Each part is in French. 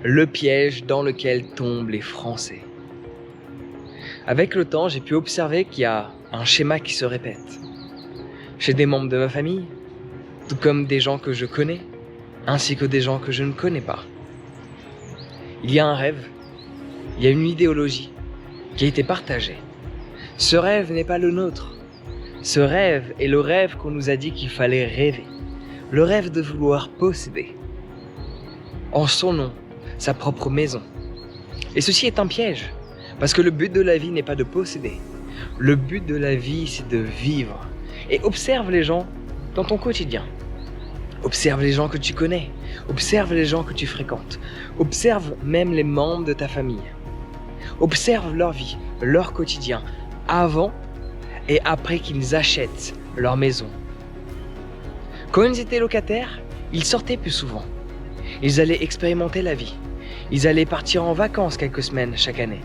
le piège dans lequel tombent les Français. Avec le temps, j'ai pu observer qu'il y a un schéma qui se répète. Chez des membres de ma famille, tout comme des gens que je connais, ainsi que des gens que je ne connais pas. Il y a un rêve, il y a une idéologie qui a été partagée. Ce rêve n'est pas le nôtre. Ce rêve est le rêve qu'on nous a dit qu'il fallait rêver. Le rêve de vouloir posséder, en son nom, sa propre maison. Et ceci est un piège, parce que le but de la vie n'est pas de posséder. Le but de la vie, c'est de vivre. Et observe les gens dans ton quotidien. Observe les gens que tu connais. Observe les gens que tu fréquentes. Observe même les membres de ta famille. Observe leur vie, leur quotidien, avant et après qu'ils achètent leur maison. Quand ils étaient locataires, ils sortaient plus souvent. Ils allaient expérimenter la vie. Ils allaient partir en vacances quelques semaines chaque année.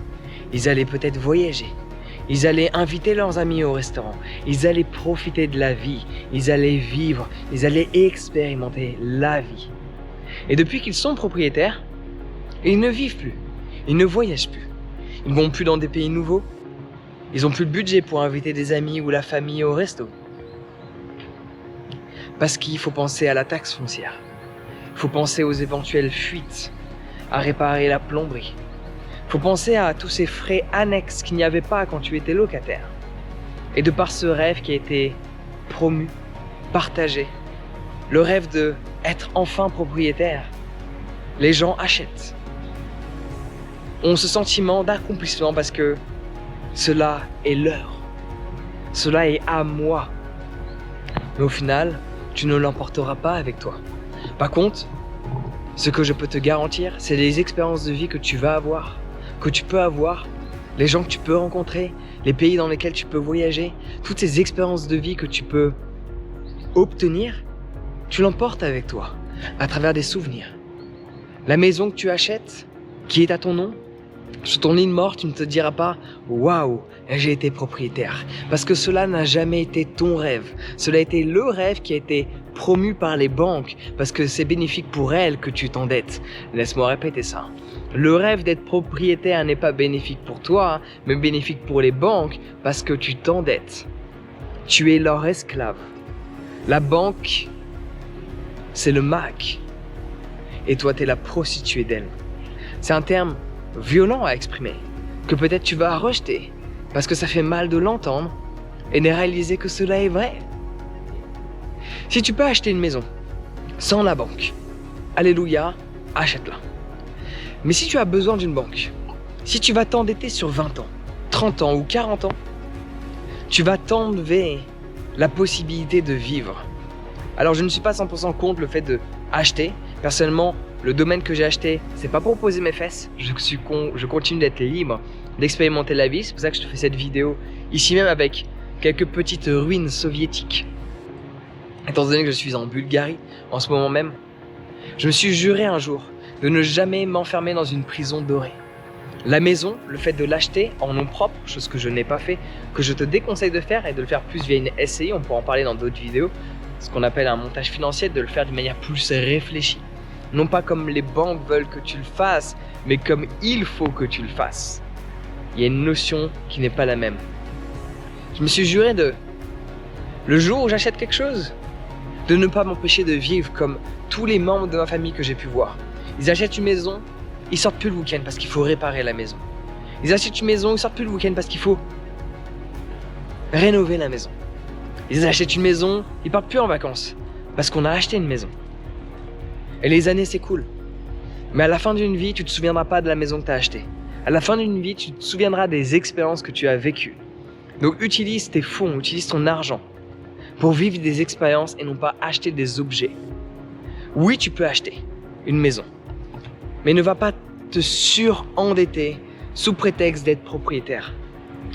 Ils allaient peut-être voyager. Ils allaient inviter leurs amis au restaurant. Ils allaient profiter de la vie. Ils allaient vivre. Ils allaient expérimenter la vie. Et depuis qu'ils sont propriétaires, ils ne vivent plus. Ils ne voyagent plus. Ils ne vont plus dans des pays nouveaux. Ils n'ont plus le budget pour inviter des amis ou la famille au resto. Parce qu'il faut penser à la taxe foncière. Il faut penser aux éventuelles fuites, à réparer la plomberie. Il faut penser à tous ces frais annexes qu'il n'y avait pas quand tu étais locataire. Et de par ce rêve qui a été promu, partagé, le rêve de être enfin propriétaire, les gens achètent. Ont ce sentiment d'accomplissement parce que cela est leur. Cela est à moi. Mais au final, tu ne l'emporteras pas avec toi. Par contre, ce que je peux te garantir, c'est les expériences de vie que tu vas avoir, que tu peux avoir, les gens que tu peux rencontrer, les pays dans lesquels tu peux voyager, toutes ces expériences de vie que tu peux obtenir, tu l'emportes avec toi, à travers des souvenirs. La maison que tu achètes, qui est à ton nom, sur ton lit de mort, tu ne te diras pas « Waouh, j'ai été propriétaire ». Parce que cela n'a jamais été ton rêve. Cela a été le rêve qui a été promu par les banques parce que c'est bénéfique pour elles que tu t'endettes. Laisse-moi répéter ça. Le rêve d'être propriétaire n'est pas bénéfique pour toi, mais bénéfique pour les banques parce que tu t'endettes. Tu es leur esclave. La banque, c'est le MAC. Et toi, tu es la prostituée d'elle. C'est un terme violent à exprimer, que peut-être tu vas rejeter, parce que ça fait mal de l'entendre et de réaliser que cela est vrai. Si tu peux acheter une maison sans la banque, alléluia, achète-la. Mais si tu as besoin d'une banque, si tu vas t'endetter sur 20 ans, 30 ans ou 40 ans, tu vas t'enlever la possibilité de vivre. Alors je ne suis pas 100% contre le fait de acheter. Personnellement, le domaine que j'ai acheté, c'est pas pour poser mes fesses. Je continue d'être libre, d'expérimenter la vie. C'est pour ça que je te fais cette vidéo ici même avec quelques petites ruines soviétiques. Étant donné que je suis en Bulgarie en ce moment même, je me suis juré un jour de ne jamais m'enfermer dans une prison dorée. La maison, le fait de l'acheter en nom propre, chose que je n'ai pas fait, que je te déconseille de faire et de le faire plus via une SCI, on pourra en parler dans d'autres vidéos, ce qu'on appelle un montage financier, de le faire d'une manière plus réfléchie. Non pas comme les banques veulent que tu le fasses, mais comme il faut que tu le fasses. Il y a une notion qui n'est pas la même. Je me suis juré le jour où j'achète quelque chose, de ne pas m'empêcher de vivre comme tous les membres de ma famille que j'ai pu voir. Ils achètent une maison, ils sortent plus le week-end parce qu'il faut réparer la maison. Ils achètent une maison, ils sortent plus le week-end parce qu'il faut rénover la maison. Ils achètent une maison, ils partent plus en vacances parce qu'on a acheté une maison. Et les années s'écoulent. Mais à la fin d'une vie, tu ne te souviendras pas de la maison que tu as achetée. À la fin d'une vie, tu te souviendras des expériences que tu as vécues. Donc utilise tes fonds, utilise ton argent pour vivre des expériences et non pas acheter des objets. Oui, tu peux acheter une maison, mais ne va pas te surendetter sous prétexte d'être propriétaire.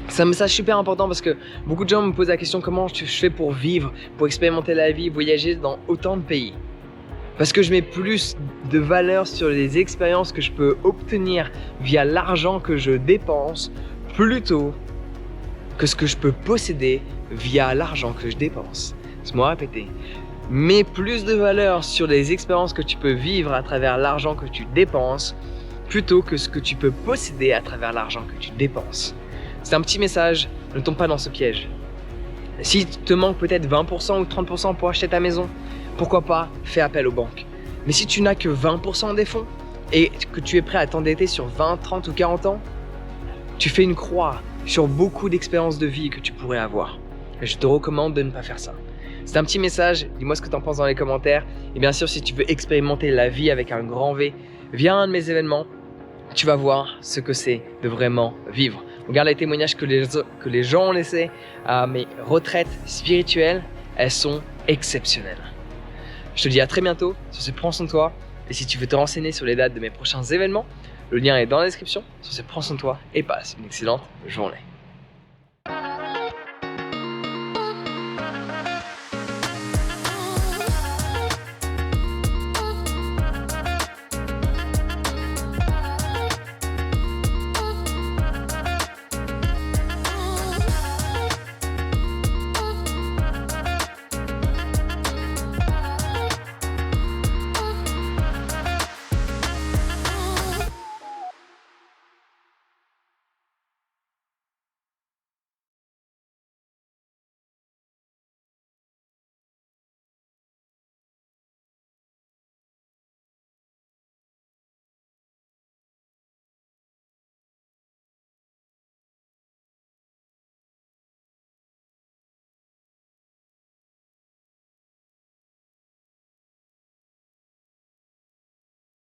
C'est un message super important parce que beaucoup de gens me posent la question comment je fais pour vivre, pour expérimenter la vie, voyager dans autant de pays. Parce que je mets plus de valeur sur les expériences que je peux obtenir via l'argent que je dépense plutôt que ce que je peux posséder via l'argent que je dépense. Laisse-moi répéter. Mets plus de valeur sur les expériences que tu peux vivre à travers l'argent que tu dépenses plutôt que ce que tu peux posséder à travers l'argent que tu dépenses. C'est un petit message, ne tombe pas dans ce piège. Si te manque peut-être 20% ou 30% pour acheter ta maison, pourquoi pas, fais appel aux banques. Mais si tu n'as que 20% des fonds et que tu es prêt à t'endetter sur 20, 30 ou 40 ans, tu fais une croix sur beaucoup d'expériences de vie que tu pourrais avoir. Et je te recommande de ne pas faire ça. C'est un petit message, dis-moi ce que tu en penses dans les commentaires. Et bien sûr, si tu veux expérimenter la vie avec un grand V, viens à un de mes événements, tu vas voir ce que c'est de vraiment vivre. Regarde les témoignages que les gens ont laissés à mes retraites spirituelles, elles sont exceptionnelles. Je te dis à très bientôt, sur ce, prends soin de toi. Et si tu veux te renseigner sur les dates de mes prochains événements, le lien est dans la description. Sur ce, prends soin de toi et passe une excellente journée.